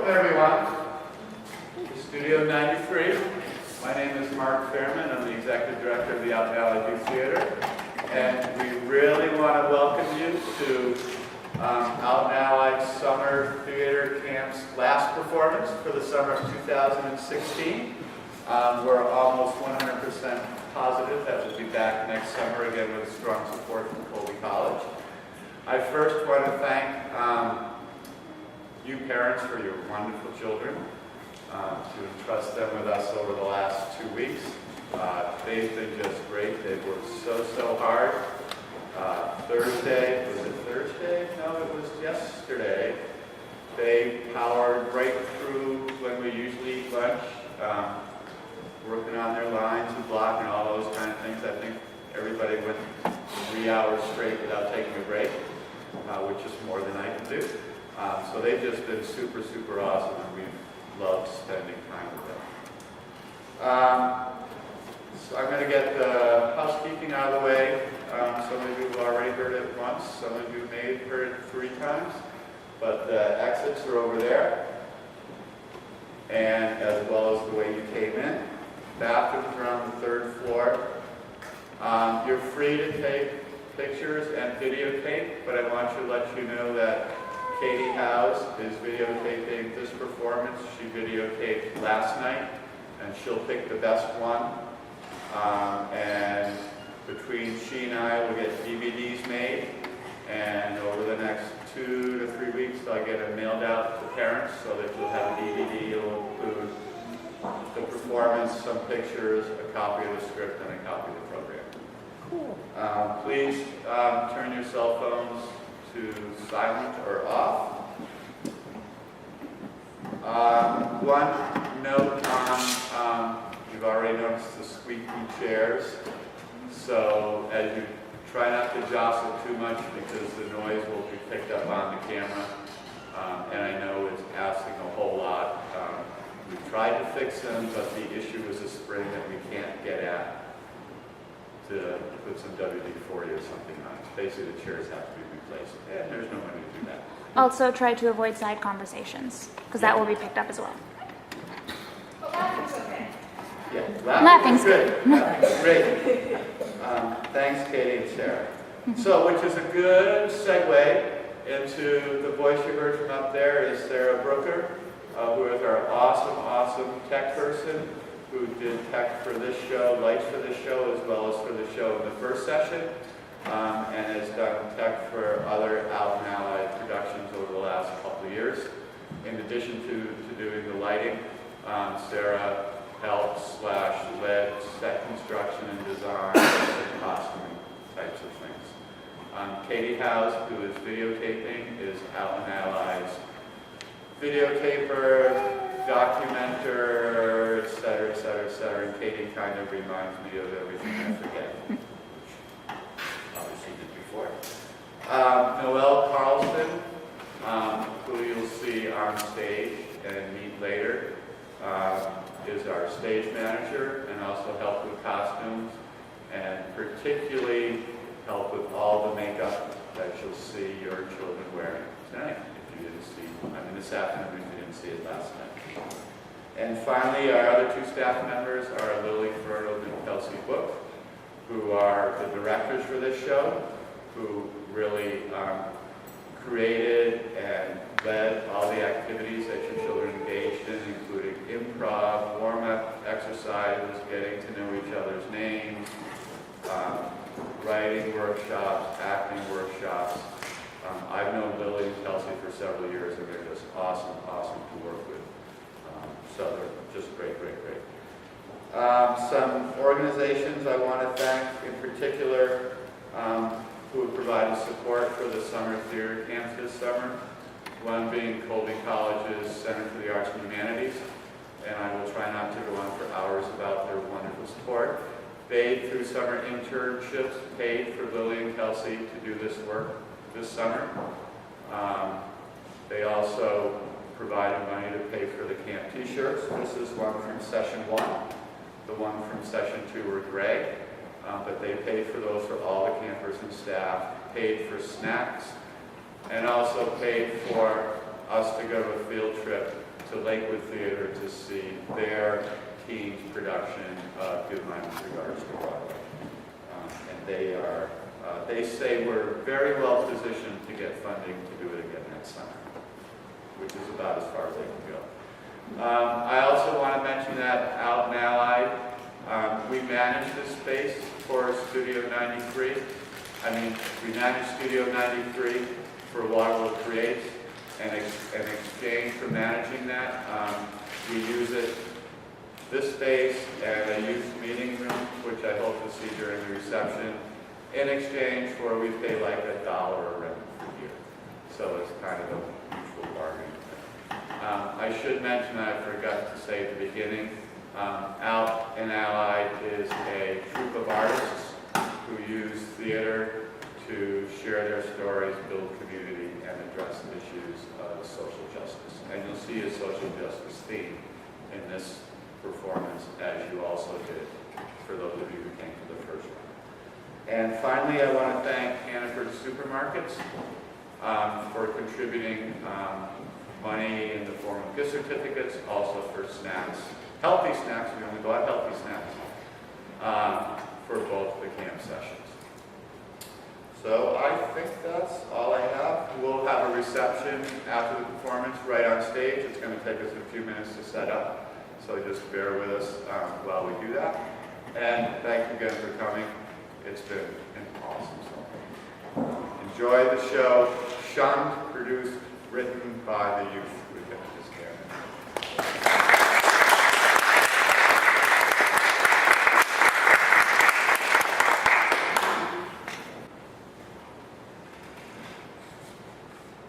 everyone to Studio 93. My name is Mark Fairman. I'm the Executive Director of the Out Valley Youth Theater. And we really want to welcome you to Out and Allied Summer Theater Camp's last performance for the summer of 2016. We're almost 100% positive that we'll be back next summer again with strong support from Colby College. I first want to thank you parents for your wonderful children, to entrust them with us over the last 2 weeks. They've been just great. They've worked so hard. Thursday, was it Thursday? No, it was yesterday. They powered right through when we usually eat lunch, working on their lines and blocking all those kind of things. I think everybody went 3 hours straight without taking a break, which is more than I can do. So they've just been super awesome, and we've loved spending time with them. So I'm going to get the housekeeping out of the way. Some of you have already heard it once, some of you may have heard it 3 times, but the exits are over there, and as well as the way you came in. Bathrooms are on the 3rd floor. You're free to take pictures and videotape, but I want to let you know that Katie Howes is videotaping this performance. She videotaped last night, and she'll pick the best one. And between she and I, we'll get DVDs made, and over the next 2 to 3 weeks, I'll get them mailed out to parents so that you'll have a DVD. It'll include the performance, some pictures, a copy of the script, and a copy of the program. Cool. Please turn your cell phones to silent or off. One note on, you've already noticed the squeaky chairs, so as you try not to jostle too much because the noise will be picked up on the camera, and I know it's asking a whole lot. We tried to fix them, but the issue is a spring that we can't get at to put some WD-40 or something on it. Basically, the chairs have to be replaced, and there's no money to do that. Also, try to avoid side conversations, because that will be picked up as well. But laughing's okay. Yeah, Laughing's good. Laughing's great. Thanks, Katie and Sarah. So, which is a good segue into the voice you heard from up there is Sarah Brooker, who is our awesome tech person, who did tech for this show, lights for this show, as well as for the show in the first session, and has done tech for other Out and Allied productions over the last couple of years. In addition to doing the lighting, Sarah helped / led set construction and design and costuming types of things. Katie Howes, who is videotaping, is Out and Allied's videotaper, documenter, etc. And Katie kind of reminds me of everything I forget, which obviously did before. Noelle Carlson, who you'll see on stage and meet later, is our stage manager and also helped with costumes and particularly helped with all the makeup that you'll see your children wearing tonight. If you didn't see, this afternoon, if you didn't see it last night. And finally, our other 2 staff members are Lily Fernald and Kelsey Book, who are the directors for this show, who really created and led all the activities that your children engaged in, including improv, warm-up exercises, getting to know each other's names, writing workshops, acting workshops. I've known Lily and Kelsey for several years, and they're just awesome to work with. So they're just great. Some organizations I want to thank in particular who have provided support for the summer theater camps this summer. One being Colby College's Center for the Arts and Humanities, and I will try not to go on for hours about their wonderful support. They, through summer internships, paid for Lily and Kelsey to do this work this summer. They also provided money to pay for the camp t-shirts. This is one from session 1. The one from session 2 were gray, but they paid for those for all the campers and staff, paid for snacks, and also paid for us to go to a field trip to Lakewood Theater to see their team's production of Good Mind with Regards to Broadway. And they say we're very well positioned to get funding to do it again next summer, which is about as far as they can go. I also want to mention that out in Allied, we manage this space for Studio 93. We manage Studio 93 for Waterloo Creates, and in exchange for managing that, we use it, this space, and a youth meeting room, which I hope to see during the reception, in exchange for we pay like $1 a rent per year. So it's kind of a mutual bargaining thing. I should mention, I forgot to say at the beginning, out in Allied is a group of artists who use theater to share their stories, build community, and address issues of social justice. And you'll see a social justice theme in this performance, as you also did for those of you who came to the first one. And finally, I want to thank Hannaford Supermarkets for contributing money in the form of gift certificates, also for snacks, healthy snacks. We only bought healthy snacks for both the camp sessions. So I think that's all I have. We'll have a reception after the performance right on stage. It's going to take us a few minutes to set up, so just bear with us while we do that. And thank you again for coming. It's been an awesome summer. Enjoy the show, Shunned, produced, written by the youth. We get this here.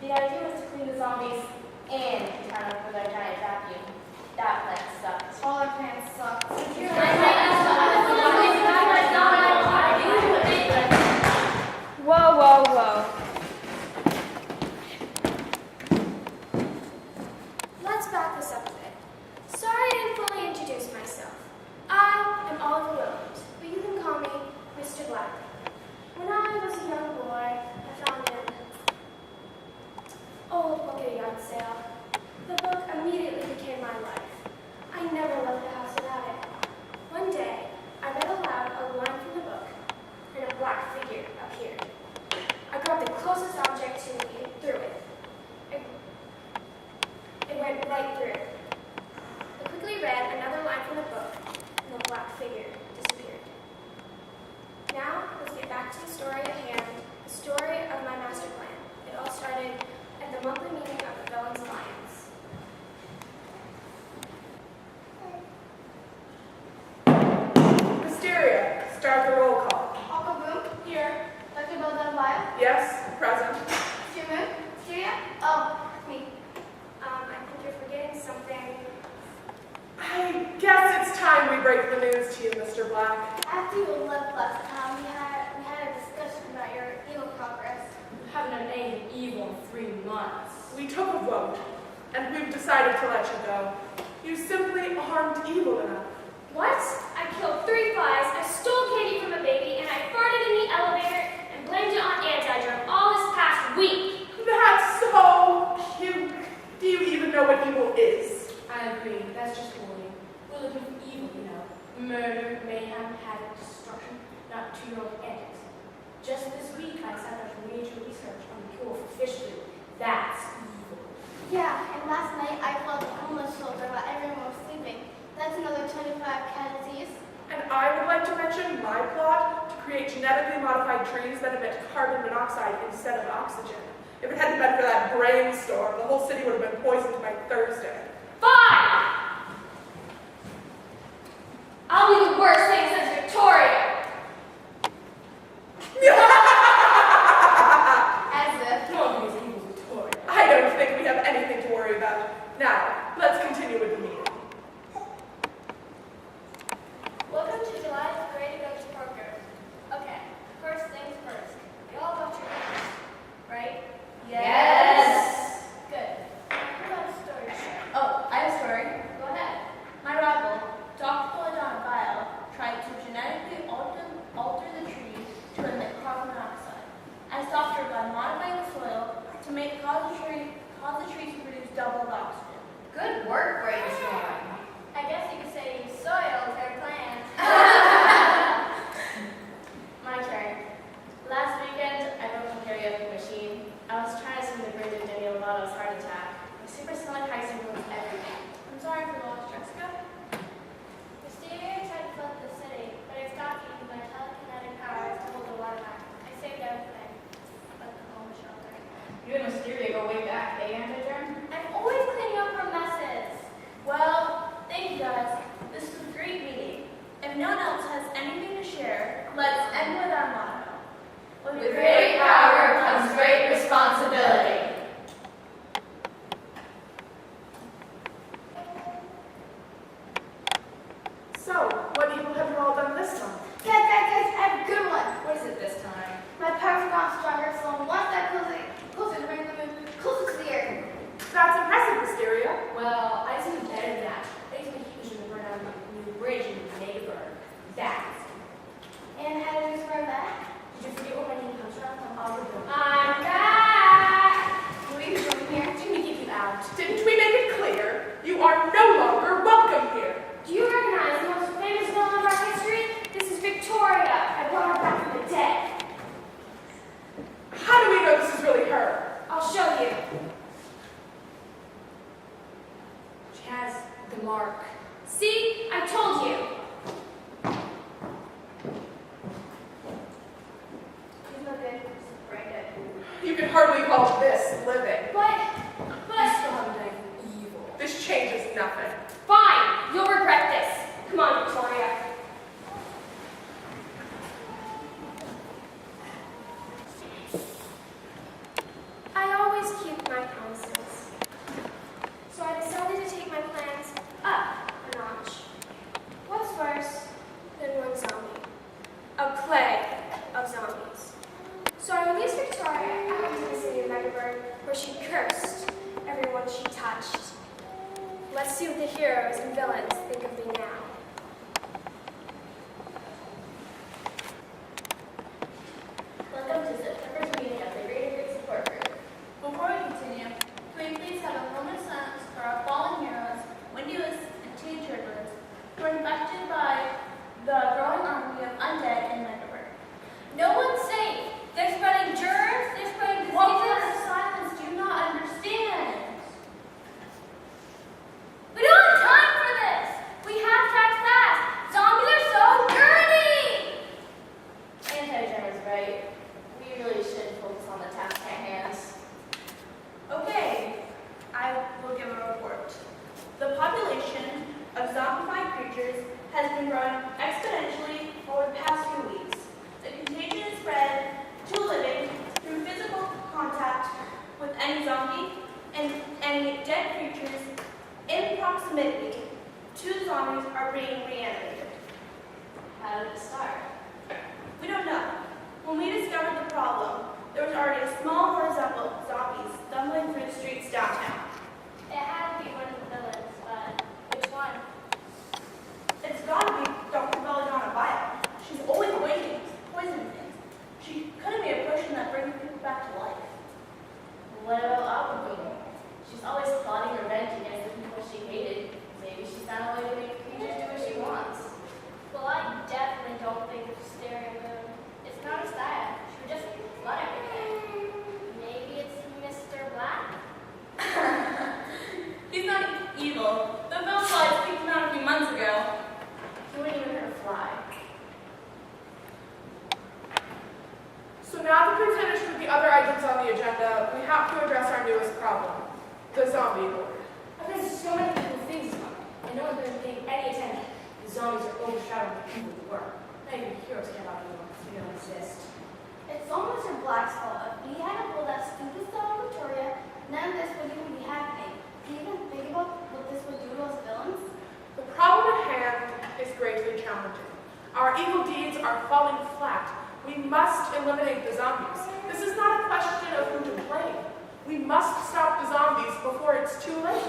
The idea was to clean the zombies and turn up with our giant vacuum. That plan sucked. All our plans sucked. Whoa, whoa, whoa. Let's back this up a bit. Sorry I didn't fully introduce myself. I am Oliver Williams, but you can call me Mr. Black. When I was a young boy, I found an old book at a yard sale. The book immediately became my life. I never left the house without it. One day, I read aloud a line from the book, and a black figure appeared. I grabbed the closest object to me and threw it. It went right through. I quickly read another line from the book, and the black figure disappeared. Now, let's get back to the story at hand, the story of my master plan. It all started at the monthly meeting of the Villains Alliance. Hysteria, start the roll call. Uncle Boom, here. Dr. Bell, Yes, present. Human, Syria. Oh, me. I think you're forgetting something. I guess it's time we break the news to you, Mr. Black. After you left last time, we had a discussion about your evil progress. You haven't done anything evil in 3 months. We took a vote, and we've decided to let you go. You simply aren't evil enough. What? I killed 3 flies, I stole candy from a baby, and I farted in the elevator and blamed it on anti-germ all this past week. That's so cute. Do you even know what evil is? I agree, that's just bullying. We're looking for evil, you know. Murder, mayhem, havoc, destruction, not 2-year-old antics. Just this week, I signed up for major research on the cure for fish flu. That's evil. Yeah, and last night I felt a homeless soldier while everyone was sleeping. That's another 25 casualties. And I would like to mention my plot to create genetically modified trees that emit carbon monoxide instead of oxygen. If it hadn't been for that brainstorm, the whole city would have been poisoned by Thursday. Fine! I'll be the worst thing since Victoria. As if. No one is evil, Victoria. I don't think we have anything to worry about. Now, let's continue with the meeting. Welcome to July's Great Events program. Okay, first things first. You all got your names, right? Yes. Good. Who got a story? Oh, I have a story. Go ahead. My rival, Dr. Belladonna Vile, tried to genetically alter the trees to emit carbon monoxide. I stopped her by modifying the soil to cause the trees to produce double the oxygen. Good work, brainstorm. I guess you could say you soiled her plans. My turn. Last weekend, I broke the karaoke machine. I was trying to sing the bridge of Demi Lovato's Heart Attack. My supersonic high sync was everything. I'm sorry for the loss, Jessica. The stereo tried to flood the city, but it's got used by telekinetic powers to hold the water back. I saved everything, but the home shelter. You and Mysteria go way back, eh, Antigerm? I'm always cleaning up her messes. Well, thank you guys. This was a great meeting. If no one else has anything to share, let's end with our motto. With great power comes great responsibility. So, what evil have you all done this time? Guys, I have a good one. What is it this time? My powers have gone stronger, so I'm one step closer to bringing the moon closer to the earth. That's impressive, Mysteria. Well, I just knew better than that. They told me he was going to burn down the new bridge in Neighbor. That's. And how did you swear that? Did you forget where my name comes from? I'm back. Please come here. Jimmy, get you out. Didn't we make it clear? You are no longer welcome here. Do you recognize the most famous villain of our history? This is Victoria. I brought her back from the dead. How do we know this is really her? I'll show you. She has the mark. See? I told you. She's no good. She's brain dead. You can hardly call this living. But, I still haven't done anything evil. This changes nothing. fine. You'll regret this. Come on, Victoria. I always keep my promises. So I decided to take my plans up a notch. What's worse than one zombie? A plague of zombies. So I released Victoria out into the city of Megaburg, where she cursed everyone she touched. Let's see what the heroes and villains think of me now. Welcome to September's meeting of the Greater Good Support Group. Before we continue, can we please have a moment of silence for our fallen heroes, Wendy Lewis and Tina Turtles, who were infected by the growing army of undead in Megaburg. No one's safe. They're spreading germs, they're spreading diseases. What kind of silence do you not understand? We don't have time for this. We have to act fast. Zombies are so dirty. Anti-Germ is right. We really should focus on the task at hand. Okay, I will give a report. The population of zombified creatures has been growing exponentially over the past few weeks. The contagion is spread to living through physical contact with any zombie and any dead creatures in proximity to the zombies are being reanimated. How did it start? We don't know. When we discovered the problem, there was already a small horde of zombies stumbling through the streets downtown. It had to be one of the villains, but which one? It's gotta be Dr. Belladonna Vile. She's always waiting, poisoning things. She couldn't be a potion that brings people back to life. What about Aquaqueen? She's always plotting revenge against the people she hated. Maybe she found a way to make creatures do what she wants. Well, I definitely don't think it's stereo moon. It's not a style. She would just flood everything. Maybe it's Mr. Black? He's not evil. The film slides kicked him out a few months ago. He wouldn't even hurt a fly. So now that we've finished with the other items on the agenda, we have to address our newest problem, the zombie horde. I've heard so many cool things about it, and no one's been paying any attention. The zombies are overshadowing the people who work. Not even heroes care about anyone because we don't exist. It's almost Mr. Black's fault. If we hadn't pulled that stupid stuff on Victoria, none of this would even be happening. Do you even think about what this would do to us villains? The problem at hand is greatly challenging. Our evil deeds are falling flat. We must eliminate the zombies. This is not a question of who to blame. We must stop the zombies before it's too late.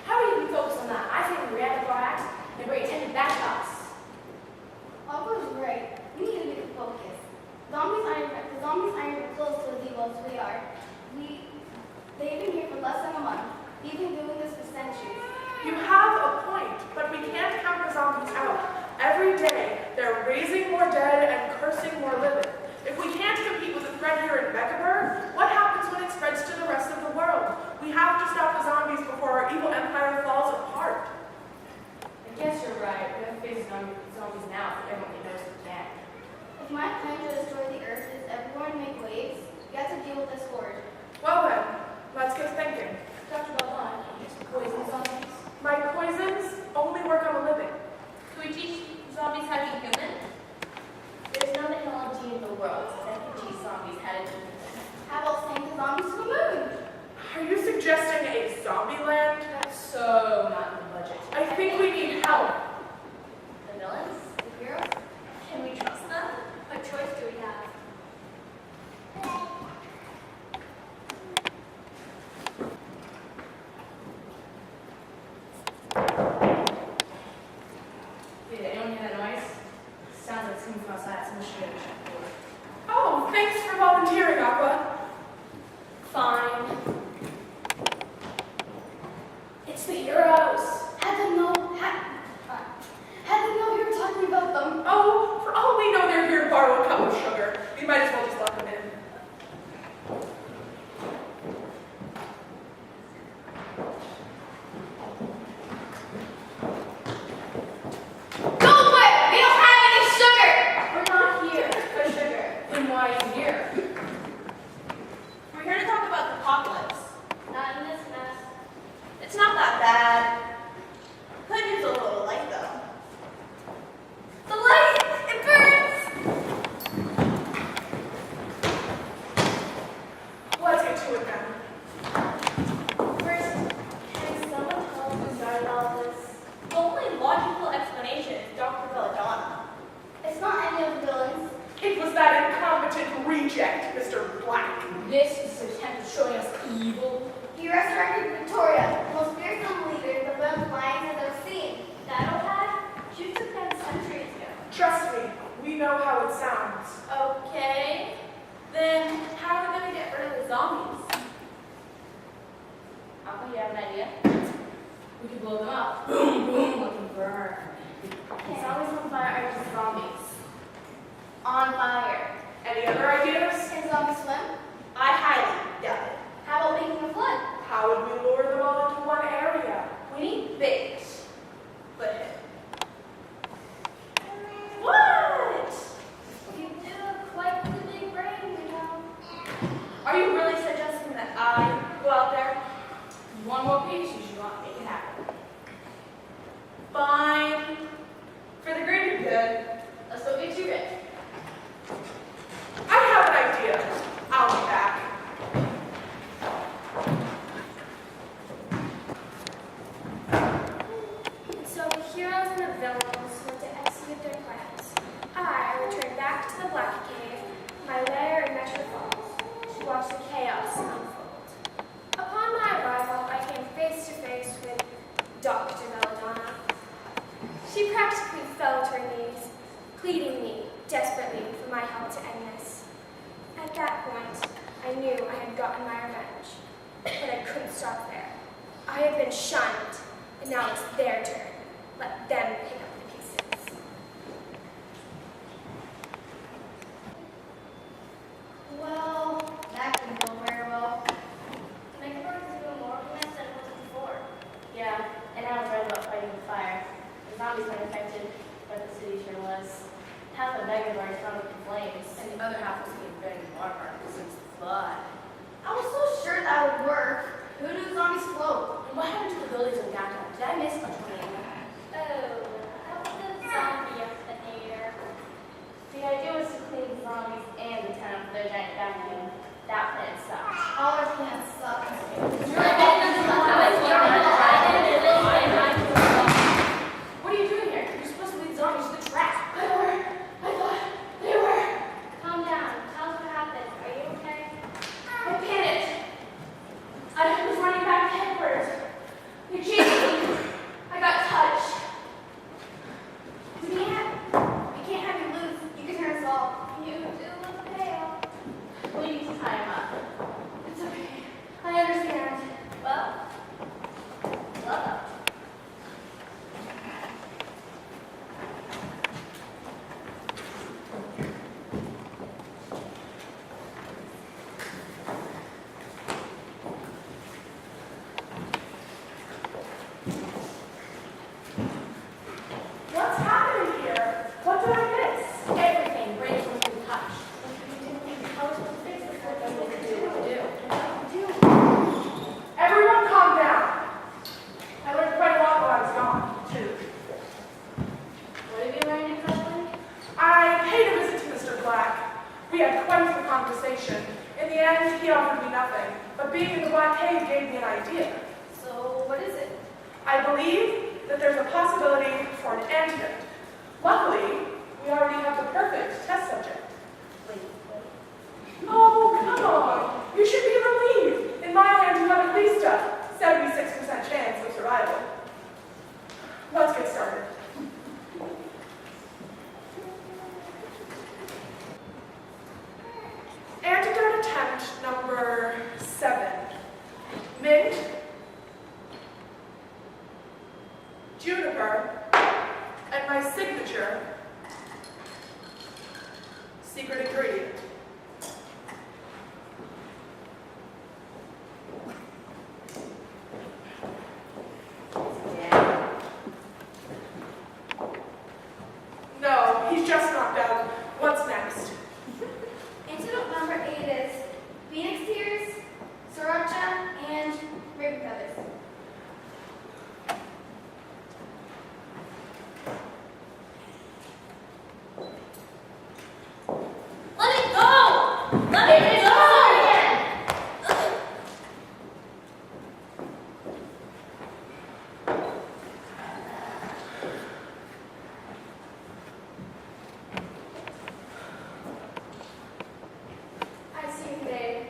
How do you even focus on that? I say we react to our acts and bring attention back to us. Uncle is right. We need to be the focus. The zombies aren't even close to as evil as we are. They've been here for less than a month. We've been doing this for centuries. You have a point, but we can't count the zombies out. Every day, they're raising more dead and cursing more living. If we can't compete with the threat here in Megaburg, what happens when it spreads to the rest of the world? We have to stop the zombies before our evil empire falls apart. I guess you're right. We have to face zombies now if everyone knows we can. If my plan to destroy the Earth is everyone make waves, you have to deal with this horde. Well then, let's get thinking. Dr. Baldon, poison zombies. My poisons only work on the living. Can we teach zombies how to be human? There's no technology in the world that can teach zombies how to be human. How about sending the zombies to the moon? Are you suggesting a zombie land? That's so not in the budget. I think we need help. The villains? The heroes? Can we trust them? What choice do we have? Did anyone hear that noise? Sounds like someone from outside. Someone should have checked the door. Oh, thanks for volunteering, Aqua. Fine. It's the heroes. Had them know we were talking about them. Oh, for all we know, they're here to borrow a cup of sugar. We might as well just let them in. Go away! We don't have any sugar! We're not here for sugar. Then why are you here? We're here to talk about the apocalypse. Not in this mess. It's not that bad. Could use a little light though. The light! It burns! Let's get to it then. First, can someone tell us who started all this? The only logical explanation is Dr. Belladonna. It's not any of the villains. It was that incompetent reject, Mr. Black. This is his attempt at showing us evil. He resurrected Victoria, the most fearsome leader the Web Lions has ever seen. That had? She took them centuries ago. Trust me, we know how it sounds. Okay. Then how are we going to get rid of the zombies? Uncle, you have an idea? We could blow them up. Boom, boom, let them burn. Zombies on fire are just zombies. On fire. Any other ideas? Can zombies swim? I highly doubt it. How about making a flood? How would we lure them all into one area? We need bait. But what? You do have quite the big brain, you know. Are you really suggesting that I go out there? One more piece, you should want to make it happen. Fine. For the greater good. Let's go get you rich. I have an idea. I'll be back. So the heroes and the villains went to execute their plans. I returned back to the Black Cave, my lair in Metro Falls, to watch the chaos unfold. Upon my arrival, I came face to face with Dr. Belladonna. She practically fell to her knees, pleading me desperately for my help to end this. At that point, I knew I had gotten my revenge, but I couldn't stop there. I had been shunned, and now it's their turn. Let them pick up the pieces. Well, that didn't go very well. Megaburg is even more organized than it was before. Yeah, and I was right about fighting the fire. The zombies weren't affected, but the city sure was. Half of Megaburg is from the flames. And the other half was getting buried in water particles since the flood. I was so sure that would work. Who knew zombies float? And what happened to the buildings in downtown? Did I miss a tornado? Oh, that was the zombie up in the air. The idea was to clean the zombies and the town with their giant vacuum. That plan sucked. All our plans suck. What are you doing here? You're supposed to lead zombies to the trap. I thought they were. Calm down. Tell us what happened. Are you okay? I panicked. I was running back I believe that there's a possibility for an antidote. Luckily, we already have the perfect test subject. Oh, come on. You should be relieved. In my hand, you have at least a 76% chance of survival. Let's get started. Antidote attempt number 7. Mint, juniper, and my signature secret ingredient. No, he's just knocked out. What's next? Antidote number 8 is phoenix tears, sriracha, and raven feathers. Let it go! Let it go! I see you today.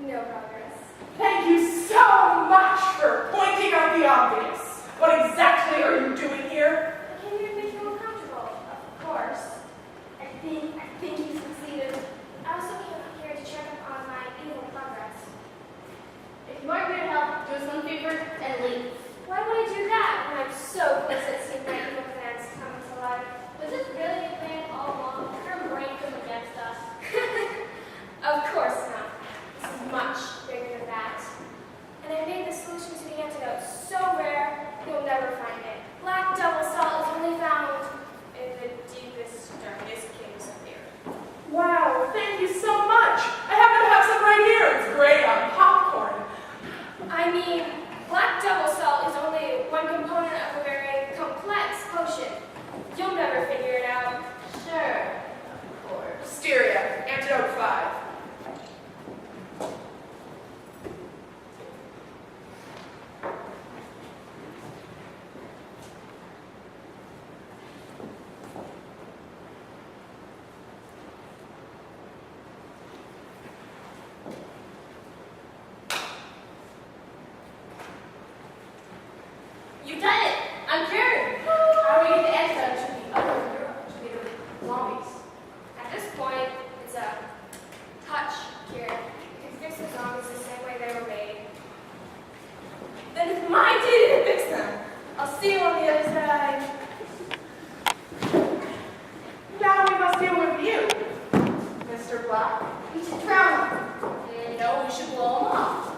No progress. Thank you so much for pointing out the obvious. What exactly are you doing here? Can you make you more comfortable? Of course. I think you succeeded. I also came here to check up on my evil progress. If you aren't here to help, do us one favor and leave. Why would I do that when I'm so close at seeing my evil plans come to life? Was this really a plan all along? Her brain was against us. Of course not. This is much bigger than that. And I made the solution to the antidote so rare, you'll never find it. Black double salt is only found in the deepest, darkest caves of the earth. Wow, thank you so much. I happen to have some right here. It's great on popcorn. I mean, black double salt is only one component of a very complex potion. You'll never figure it out. Sure, of course. Wisteria, antidote 5. You've done it! I'm cured! How do we get the antidote to the other zombies? At this point, it's a touch cure. You can fix the zombies the same way they were made. Then it's my duty to fix them. I'll see you on the other side. Now we must deal with you, Mr. Black. We should drown them. No, we should blow them off.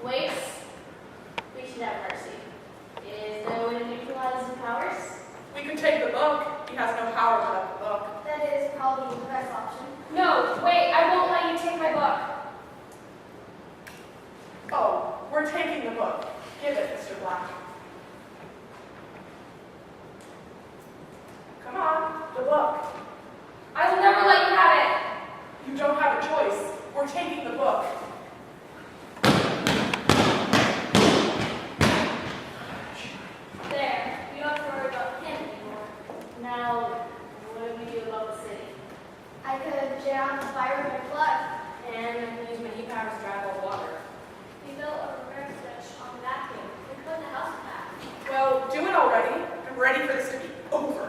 Wait, we should have mercy. Is there a way to neutralize his powers? We could take the book. He has no power without the book. That is probably the best option. No, wait, I won't let you take my book. Oh, we're taking the book. Give it, Mr. Black. Come on, the book. I will never let you have it. You don't have a choice. We're taking the book. There. We don't have to worry about him anymore. Now, what do we do about the city? I could get on the fire with my blood. And I can use my e-powers to drive all water. We built a repair switch on the vacuum. We put the house back. Well, do it already. I'm ready for this to be over.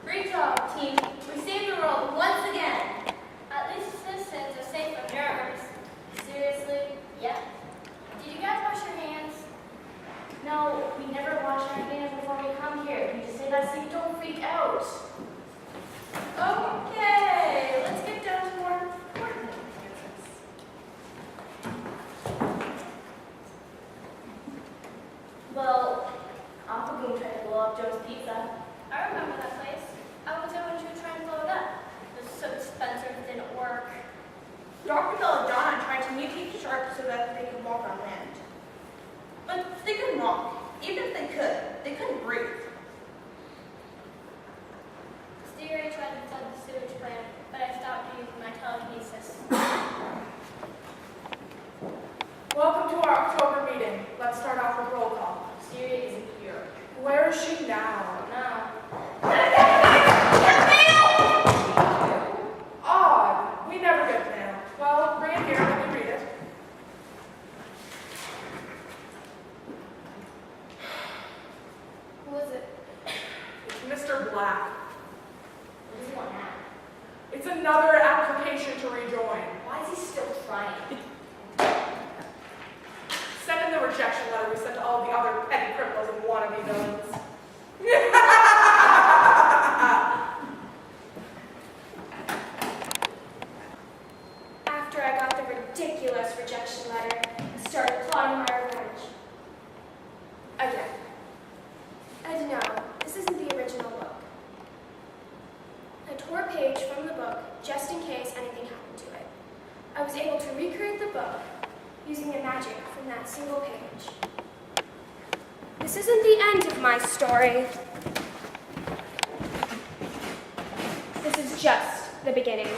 Great job, team. We saved the world once again. At least the citizens are safe from germs. Seriously? Yep. Did you guys wash your hands? No, we never wash our hands before we come here. We just say that so you don't freak out. Okay, let's get down to more important business. Well, Uncle Goon tried to blow up Joe's pizza. I remember that place. I was there when she was trying to blow it up. It was so expensive, it didn't work. Dr. Belladonna tried to mutate sharks so that they could walk on land. But they couldn't walk. Even if they couldn't breathe. Stereo tried to flood the sewage plant, but I stopped using my telekinesis. rejection letter we sent to all of the other petty criminals and wannabe villains. After I got the ridiculous rejection letter, I started plotting my revenge. Again. And no, this isn't the original book. I tore a page from the book just in case anything happened to it. I was able to recreate the book using the magic from that single page. This isn't the end of my story. This is just the beginning.